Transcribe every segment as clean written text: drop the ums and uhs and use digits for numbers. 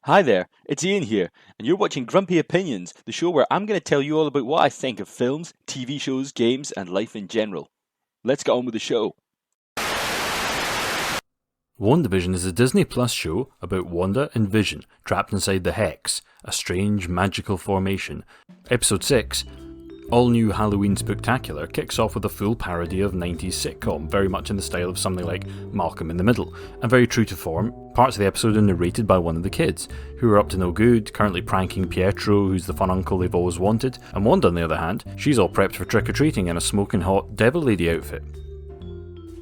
Hi there, it's Ian here, and you're watching Grumpy Opinions, the show where I'm going to tell you all about what I think of films, TV shows, games, and life in general. Let's get on with the show. WandaVision is a Disney Plus show about Wanda and Vision trapped inside the Hex, a strange magical formation. Episode 6, all new Halloween Spooktacular, kicks off with a full parody of 90s sitcom, very much in the style of something like Malcolm in the Middle. And very true to form, parts of the episode are narrated by one of the kids, who are up to no good, currently pranking Pietro, who's the fun uncle they've always wanted. And Wanda, on the other hand, she's all prepped for trick-or-treating in a smoking hot devil lady outfit.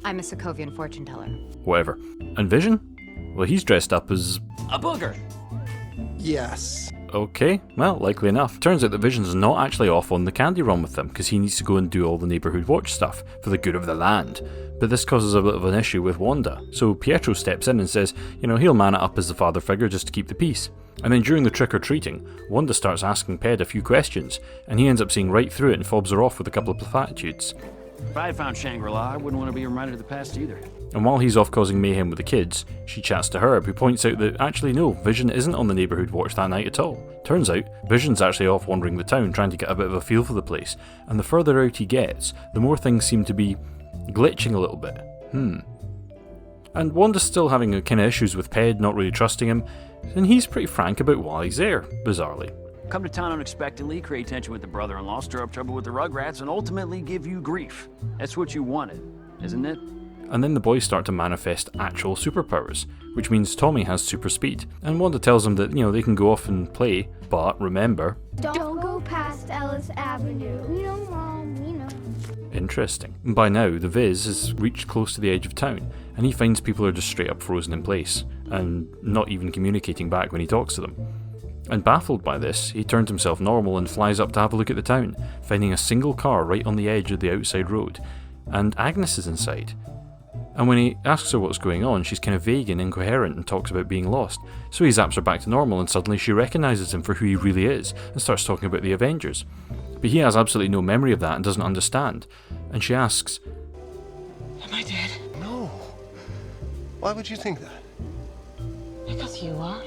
I'm a Sokovian fortune teller. Whatever. And Vision? Well, he's dressed up as A booger! Yes. okay, well, likely enough. Turns out that Vision's not actually off on the candy run with them, because he needs to go and do all the neighbourhood watch stuff, for the good of the land. But this causes a bit of an issue with Wanda, so Pietro steps in and says, he'll man it up as the father figure just to keep the peace. And then during the trick-or-treating, Wanda starts asking Ped a few questions, and he ends up seeing right through it and fobs her off with a couple of platitudes. If I had found Shangri-La, I wouldn't want to be reminded of the past either. And while he's off causing mayhem with the kids, she chats to Herb, who points out that actually no, Vision isn't on the neighbourhood watch that night at all. Turns out, Vision's actually off wandering the town trying to get a bit of a feel for the place, and the further out he gets, the more things seem to be glitching a little bit. And Wanda's still having a kind of issues with Ped not really trusting him, and he's pretty frank about why he's there, bizarrely. Come to town unexpectedly, create tension with the brother-in-law, stir up trouble with the Rugrats, and ultimately give you grief. That's what you wanted, isn't it? And then the boys start to manifest actual superpowers, which means Tommy has super speed. And Wanda tells him that, they can go off and play, but remember... Don't go past Ellis Avenue. We know, Mom, we know. Interesting. By now, the Viz has reached close to the edge of town, and he finds people are just straight up frozen in place, and not even communicating back when he talks to them. And baffled by this, he turns himself normal and flies up to have a look at the town, finding a single car right on the edge of the outside road, and Agnes is inside. And when he asks her what's going on, she's kind of vague and incoherent and talks about being lost, so he zaps her back to normal and suddenly she recognises him for who he really is and starts talking about the Avengers. But he has absolutely no memory of that and doesn't understand, and she asks, Am I dead? No. Why would you think that? Because you are.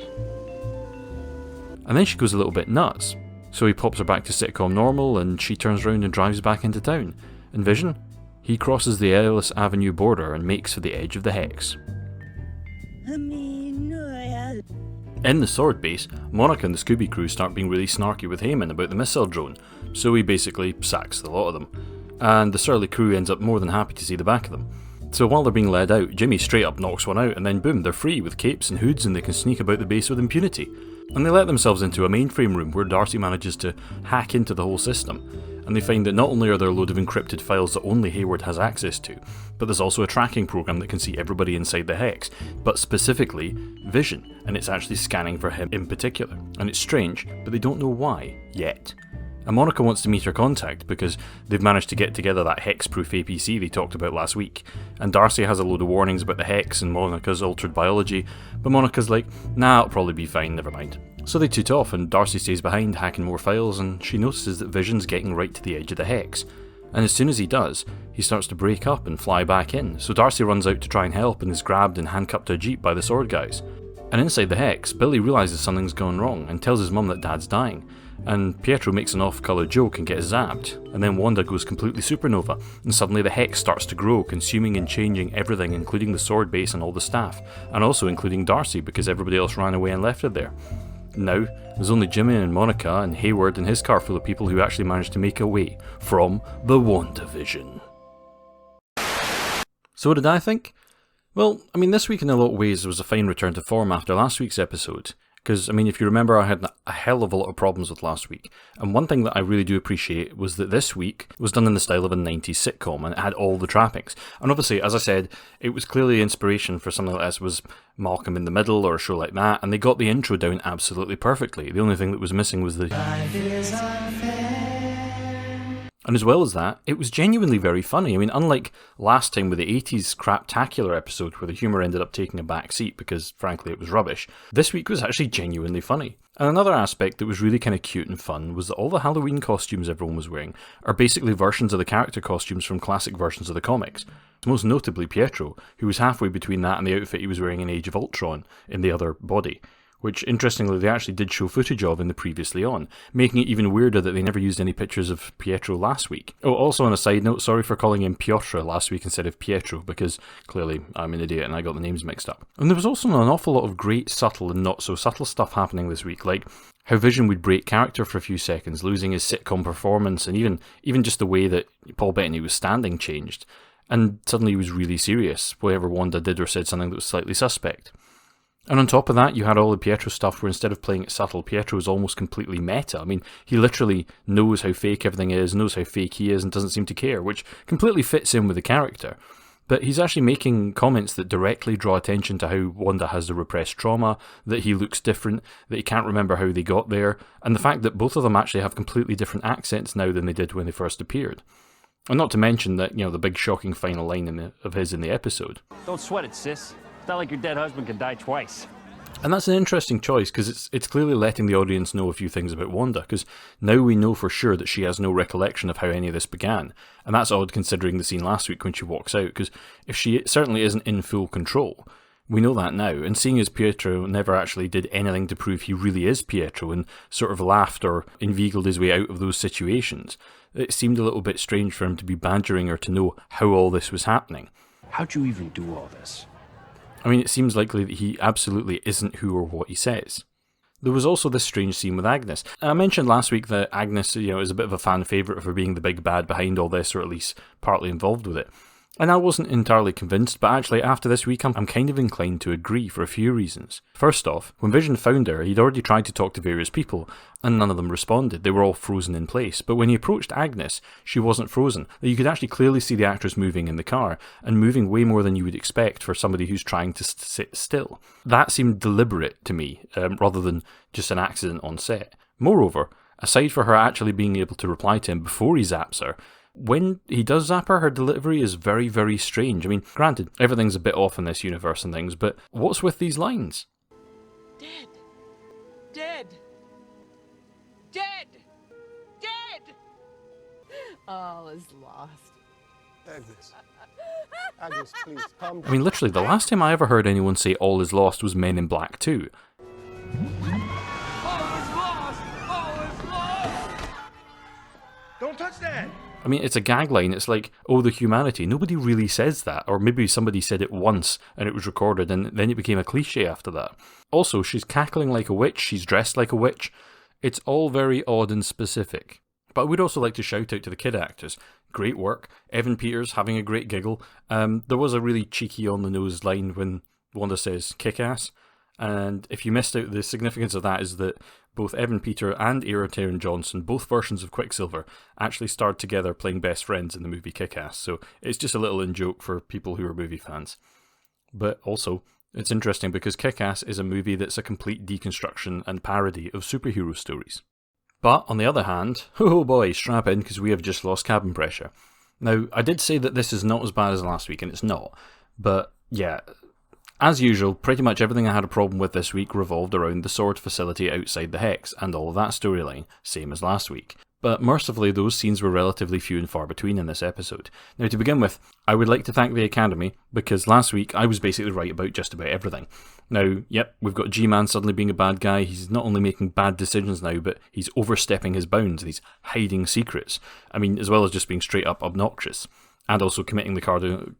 and then she goes a little bit nuts. So he pops her back to sitcom normal and she turns around and drives back into town. And Vision? He crosses the Ellis Avenue border and makes for the edge of the Hex. In the S.W.O.R.D base, Monica and the Scooby crew start being really snarky with Heyman about the missile drone, so he basically sacks the lot of them. And the surly crew ends up more than happy to see the back of them. So while they're being led out, Jimmy straight up knocks one out and then boom, they're free with capes and hoods and they can sneak about the base with impunity. And they let themselves into a mainframe room where Darcy manages to hack into the whole system. And they find that not only are there a load of encrypted files that only Hayward has access to, but there's also a tracking program that can see everybody inside the Hex, but specifically Vision, and it's actually scanning for him in particular. And it's strange, but they don't know why, yet. And Monica wants to meet her contact because they've managed to get together that Hex-proof APC they talked about last week. And Darcy has a load of warnings about the Hex and Monica's altered biology, but Monica's like, nah, it'll probably be fine, never mind. So they toot off and Darcy stays behind hacking more files and she notices that Vision's getting right to the edge of the Hex. And as soon as he does, he starts to break up and fly back in, so Darcy runs out to try and help and is grabbed and handcuffed to a jeep by the S.W.O.R.D guys. And inside the Hex, Billy realises something's gone wrong and tells his mum that Dad's dying. And Pietro makes an off-colour joke and gets zapped, and then Wanda goes completely supernova, and suddenly the Hex starts to grow, consuming and changing everything, including the S.W.O.R.D base and all the staff, and also including Darcy because everybody else ran away and left it there. Now, there's only Jimmy and Monica and Hayward and his car full of people who actually managed to make away from the WandaVision. So what did I think? Well, this week in a lot of ways was a fine return to form after last week's episode. Because, if you remember, I had a hell of a lot of problems with last week. And one thing that I really do appreciate was that this week was done in the style of a 90s sitcom, and it had all the trappings. And obviously, as I said, it was clearly inspiration for something like this was Malcolm in the Middle or a show like that, and they got the intro down absolutely perfectly. The only thing that was missing was the... Life is unfair. And as well as that, it was genuinely very funny. Unlike last time with the 80s Craptacular episode where the humour ended up taking a back seat because, frankly, it was rubbish, this week was actually genuinely funny. And another aspect that was really kind of cute and fun was that all the Halloween costumes everyone was wearing are basically versions of the character costumes from classic versions of the comics. Most notably Pietro, who was halfway between that and the outfit he was wearing in Age of Ultron in the other body, which interestingly they actually did show footage of in the previously on, making it even weirder that they never used any pictures of Pietro last week. Oh, also on a side note, sorry for calling him Piotr last week instead of Pietro, because clearly I'm an idiot and I got the names mixed up. And there was also an awful lot of great subtle and not so subtle stuff happening this week, like how Vision would break character for a few seconds, losing his sitcom performance, and even just the way that Paul Bettany was standing changed. And suddenly he was really serious, whenever Wanda did or said something that was slightly suspect. And on top of that, you had all the Pietro stuff where instead of playing it subtle, Pietro is almost completely meta. I mean, he literally knows how fake everything is, knows how fake he is, and doesn't seem to care, which completely fits in with the character. But he's actually making comments that directly draw attention to how Wanda has the repressed trauma, that he looks different, that he can't remember how they got there, and the fact that both of them actually have completely different accents now than they did when they first appeared. And not to mention that, the big shocking final line of his in the episode. Don't sweat it, sis. It's not like your dead husband can die twice. And that's an interesting choice, because it's clearly letting the audience know a few things about Wanda, because now we know for sure that she has no recollection of how any of this began. And that's odd considering the scene last week when she walks out, because if she certainly isn't in full control, we know that now. And seeing as Pietro never actually did anything to prove he really is Pietro and sort of laughed or inveigled his way out of those situations, it seemed a little bit strange for him to be badgering her to know how all this was happening. How'd you even do all this? I mean, it seems likely that he absolutely isn't who or what he says. There was also this strange scene with Agnes. I mentioned last week that Agnes, is a bit of a fan favourite for being the big bad behind all this, or at least partly involved with it. And I wasn't entirely convinced, but actually after this week I'm kind of inclined to agree for a few reasons. First off, when Vision found her, he'd already tried to talk to various people, and none of them responded. They were all frozen in place. But when he approached Agnes, she wasn't frozen. You could actually clearly see the actress moving in the car, and moving way more than you would expect for somebody who's trying to sit still. That seemed deliberate to me, rather than just an accident on set. Moreover, aside for her actually being able to reply to him before he zaps her, when he does zap her, her delivery is very, very strange. I mean, granted, everything's a bit off in this universe and things, but what's with these lines? Dead. Dead. Dead. Dead. All is lost. Agnes, please, calm down. I mean, literally, the last time I ever heard anyone say all is lost was Men in Black 2. Don't touch that! I mean, it's a gag line. It's like, oh, the humanity. Nobody really says that. Or maybe somebody said it once and it was recorded and then it became a cliche after that. Also, she's cackling like a witch. She's dressed like a witch. It's all very odd and specific. But I would also like to shout out to the kid actors. Great work. Evan Peters having a great giggle. There was a really cheeky on-the-nose line when Wanda says, kick-ass. And if you missed out, the significance of that is that both Evan Peter and Ira Taron Johnson, both versions of Quicksilver, actually starred together playing best friends in the movie Kick-Ass, so it's just a little in-joke for people who are movie fans. But also, it's interesting because Kick-Ass is a movie that's a complete deconstruction and parody of superhero stories. But, on the other hand, oh boy, strap in because we have just lost cabin pressure. Now, I did say that this is not as bad as last week, and it's not, but yeah, as usual, pretty much everything I had a problem with this week revolved around the S.W.O.R.D facility outside the Hex, and all of that storyline, same as last week. But mercifully, those scenes were relatively few and far between in this episode. Now, to begin with, I would like to thank the Academy, because last week I was basically right about just about everything. Now, yep, we've got G-Man suddenly being a bad guy. He's not only making bad decisions now, but he's overstepping his bounds, and he's hiding secrets. I mean, as well as just being straight up obnoxious, and also committing the cardinal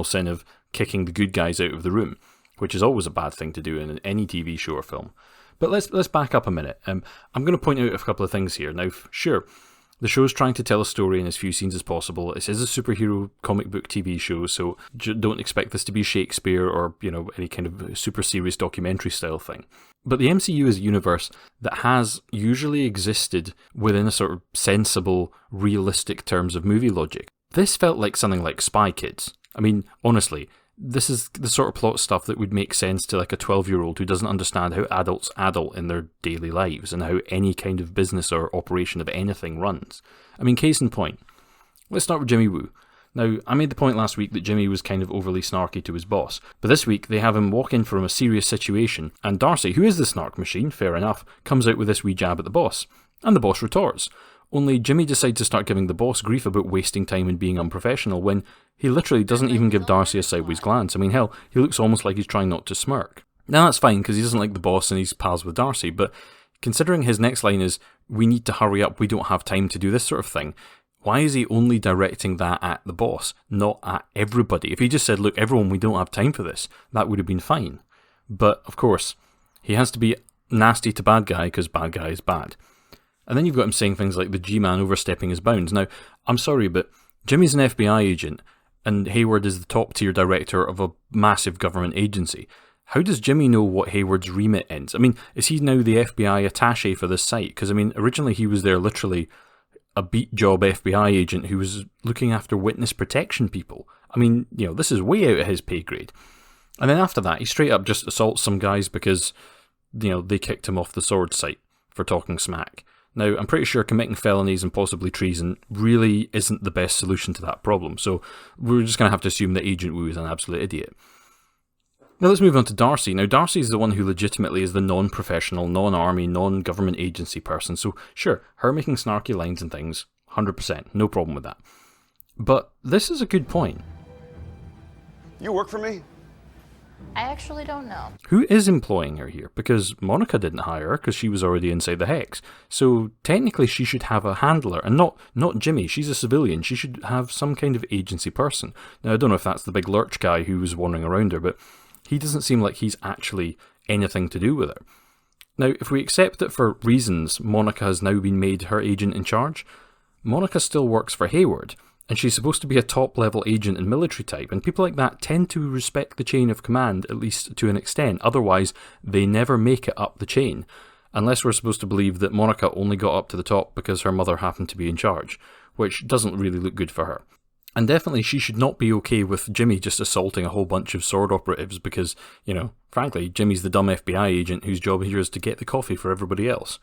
sin of kicking the good guys out of the room, which is always a bad thing to do in any TV show or film. But let's back up a minute. I'm going to point out a couple of things here. Now, sure, the show's trying to tell a story in as few scenes as possible. This is a superhero comic book TV show, so don't expect this to be Shakespeare or, any kind of super serious documentary style thing. But the MCU is a universe that has usually existed within a sort of sensible, realistic terms of movie logic. This felt like something like Spy Kids. I mean, honestly, this is the sort of plot stuff that would make sense to like a 12-year-old who doesn't understand how adults adult in their daily lives and how any kind of business or operation of anything runs. I mean, case in point, let's start with Jimmy Woo. Now, I made the point last week that Jimmy was kind of overly snarky to his boss, but this week they have him walk in from a serious situation, and Darcy, who is the snark machine, fair enough, comes out with this wee jab at the boss, and the boss retorts. Only Jimmy decides to start giving the boss grief about wasting time and being unprofessional when he literally doesn't even give Darcy a sideways glance. I mean, hell, he looks almost like he's trying not to smirk. Now that's fine, because he doesn't like the boss and he's pals with Darcy, but considering his next line is, we need to hurry up, we don't have time to do this sort of thing, why is he only directing that at the boss, not at everybody? If he just said, look, everyone, we don't have time for this, that would have been fine. But, of course, he has to be nasty to bad guy, because bad guy is bad. And then you've got him saying things like the G-Man overstepping his bounds. Now, I'm sorry, but Jimmy's an FBI agent, and Hayward is the top-tier director of a massive government agency. How does Jimmy know what Hayward's remit ends? I mean, is he now the FBI attaché for this site? Because, I mean, originally he was there literally a beat job FBI agent who was looking after witness protection people. I mean, you know, this is way out of his pay grade. And then after that, he straight up just assaults some guys because, you know, they kicked him off the S.W.O.R.D site for talking smack. Now, I'm pretty sure committing felonies and possibly treason really isn't the best solution to that problem, so we're just going to have to assume that Agent Wu is an absolute idiot. Now let's move on to Darcy. Now Darcy is the one who legitimately is the non-professional, non-army, non-government agency person, so sure, her making snarky lines and things, 100%, no problem with that. But this is a good point. You work for me? I actually don't know. Who is employing her here? Because Monica didn't hire her because she was already inside the Hex. So technically she should have a handler, and not Jimmy. She's a civilian. She should have some kind of agency person. Now I don't know if that's the big lurch guy who was wandering around her, but he doesn't seem like he's actually anything to do with her. Now if we accept that for reasons Monica has now been made her agent in charge, Monica still works for Hayward. And she's supposed to be a top-level agent and military type, and people like that tend to respect the chain of command, at least to an extent. Otherwise, they never make it up the chain. Unless we're supposed to believe that Monica only got up to the top because her mother happened to be in charge, which doesn't really look good for her. And definitely she should not be okay with Jimmy just assaulting a whole bunch of S.W.O.R.D operatives because, you know, frankly, Jimmy's the dumb FBI agent whose job here is to get the coffee for everybody else.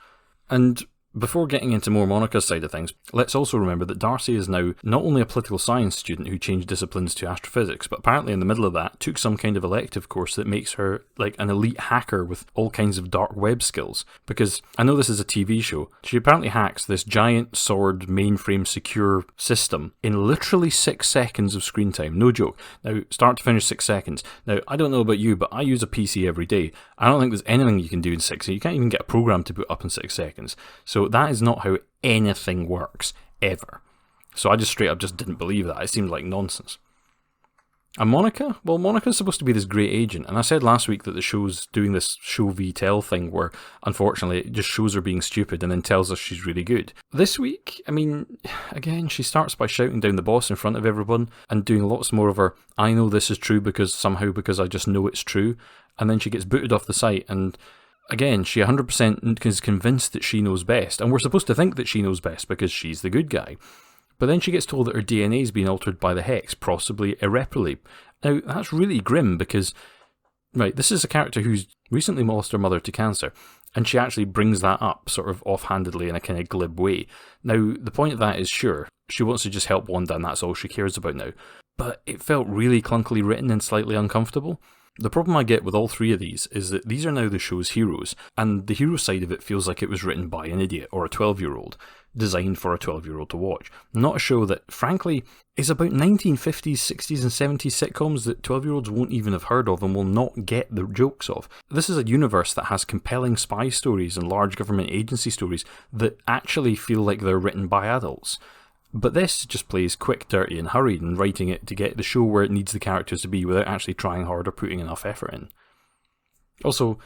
And before getting into more Monica's side of things, let's also remember that Darcy is now not only a political science student who changed disciplines to astrophysics, but apparently in the middle of that took some kind of elective course that makes her like an elite hacker with all kinds of dark web skills. Because I know this is a TV show, she apparently hacks this giant S.W.O.R.D mainframe secure system in literally 6 seconds of screen time, no joke. Now, start to finish 6 seconds. Now, I don't know about you, but I use a PC every day. I don't think there's anything you can do in 6 seconds. You can't even get a program to boot up in 6 seconds. So that is not how anything works, ever. So I just straight up just didn't believe that. It seemed like nonsense. And Monica? Well, Monica's supposed to be this great agent, and I said last week that the show's doing this show v tell thing where, unfortunately, it just shows her being stupid and then tells us she's really good. This week, I mean, again, she starts by shouting down the boss in front of everyone and doing lots more of her, I know this is true because I just know it's true, and then she gets booted off the site, and again, she 100% is convinced that she knows best, and we're supposed to think that she knows best because she's the good guy. But then she gets told that her DNA has been altered by the Hex, possibly irreparably. Now, that's really grim because, right, this is a character who's recently lost her mother to cancer, and she actually brings that up sort of offhandedly in a kind of glib way. Now, the point of that is, sure, she wants to just help Wanda and that's all she cares about now. But it felt really clunkily written and slightly uncomfortable. The problem I get with all three of these is that these are now the show's heroes, and the hero side of it feels like it was written by an idiot or a 12-year-old, designed for a 12-year-old to watch. Not a show that, frankly, is about 1950s, 60s and 70s sitcoms that 12-year-olds won't even have heard of and will not get the jokes of. This is a universe that has compelling spy stories and large government agency stories that actually feel like they're written by adults. But this just plays quick, dirty and hurried and writing it to get the show where it needs the characters to be without actually trying hard or putting enough effort in. Also,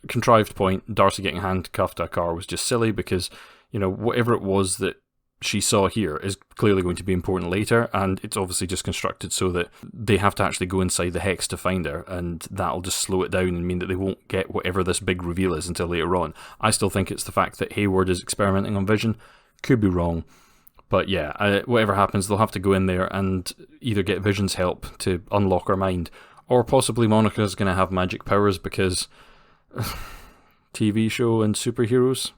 contrived point, Darcy getting handcuffed to a car was just silly because, you know, whatever it was that she saw here is clearly going to be important later, and it's obviously just constructed so that they have to actually go inside the Hex to find her, and that'll just slow it down and mean that they won't get whatever this big reveal is until later on. I still think it's the fact that Hayward is experimenting on Vision. Could be wrong. But yeah, whatever happens, they'll have to go in there and either get Vision's help to unlock her mind, or possibly Monica's going to have magic powers because TV show and superheroes.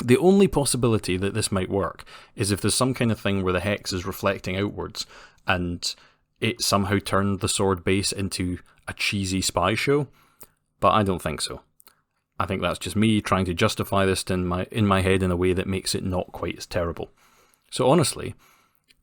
The only possibility that this might work is if there's some kind of thing where the Hex is reflecting outwards and it somehow turned the S.W.O.R.D base into a cheesy spy show, but I don't think so. I think that's just me trying to justify this in my head in a way that makes it not quite as terrible. So honestly,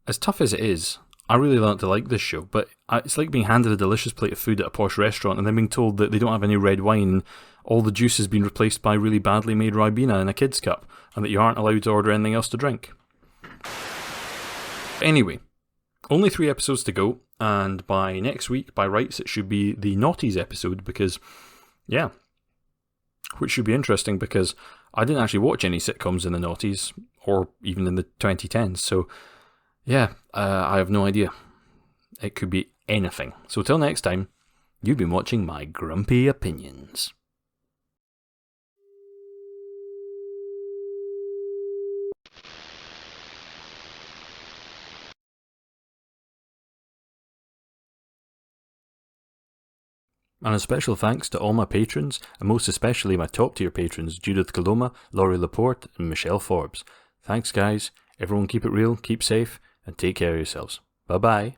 as tough as it is, I really learned to like this show, but it's like being handed a delicious plate of food at a posh restaurant and then being told that they don't have any red wine and all the juice has been replaced by really badly made Ribena in a kid's cup, and that you aren't allowed to order anything else to drink. Anyway, only 3 episodes to go, and by next week, by rights, it should be the Naughties episode, because, yeah, which should be interesting because I didn't actually watch any sitcoms in the Naughties, or even in the 2010s, so yeah, I have no idea. It could be anything. So till next time, you've been watching my Grumpy Opinions. And a special thanks to all my patrons, and most especially my top tier patrons, Judith Coloma, Laurie Laporte, and Michelle Forbes. Thanks guys, everyone keep it real, keep safe, and take care of yourselves. Bye bye.